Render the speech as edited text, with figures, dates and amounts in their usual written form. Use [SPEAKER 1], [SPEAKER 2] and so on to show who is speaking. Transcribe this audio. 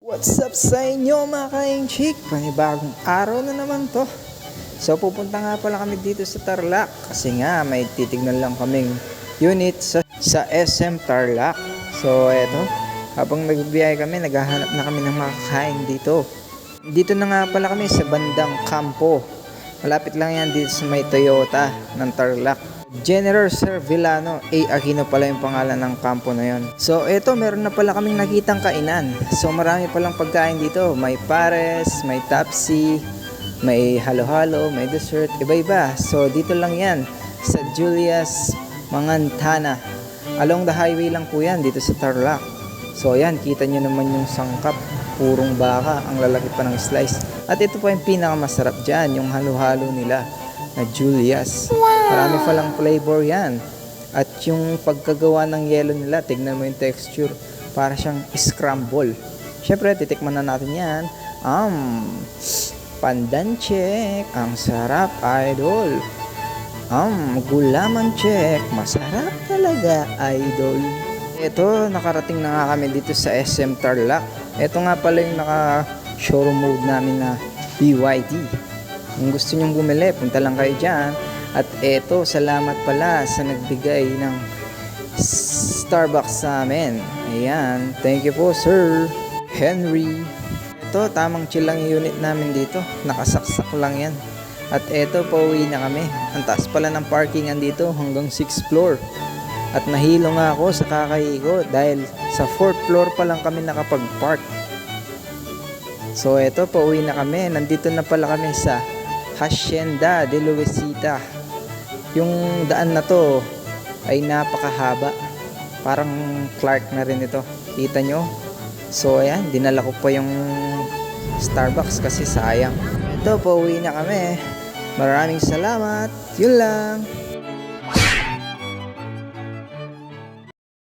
[SPEAKER 1] What's up sa inyo mga ka-inchik? Panibagong araw na naman to. So pupunta nga pala kami dito sa Tarlac kasi nga may titignan lang kaming unit sa SM Tarlac. So eto, habang nagbibiyahe kami, naghahanap na kami ng makakain dito. Dito na nga pala kami sa bandang Campo. Malapit lang yan dito sa may Toyota ng Tarlac. General Sir Villano A. Aquino pala yung pangalan ng kampo na yon. So eto, meron na pala kaming nakitang kainan. So marami palang pagkain dito. May pares, may tapsi, may halo-halo, may dessert, iba-iba. So dito lang yan sa Julius Mangantana. Along the highway lang po yan dito sa Tarlac. So ayan, kita nyo naman yung sangkap. Purong baka, ang lalaki pa ng slice. At ito po yung pinakamasarap dyan, yung halo-halo nila na Julius. Marami palang flavor yan. At yung pagkagawa ng yelo nila, tignan mo yung texture, para siyang scramble. Syempre, titikman na natin yan. Pandan check, ang sarap, idol. Gulaman check, masarap talaga, idol. Ito, nakarating na nga kami dito sa SM Tarlac. Ito nga pala yung naka-showroom mode namin na BYD. Kung gusto nyong bumili, punta lang kayo dyan. At eto, salamat pala sa nagbigay ng Starbucks sa amin. Ayan, thank you po Sir Henry. Ito, tamang chill lang yung unit namin dito. Nakasaksak lang yan. At eto, pauwi na kami. Ang taas pala ng parkingan dito hanggang 6th floor. At nahilo nga ako sa kakahigo dahil sa 4th floor pa lang kami nakapag-park. So eto, pauwi na kami. Nandito na pala kami sa Hacienda de Luisita. Yung daan na to ay napakahaba. Parang Clark na rin ito. Kita nyo? So ayan, dinala ko pa yung Starbucks kasi sayang. Ito, pauwi na kami. Maraming salamat. Yun lang.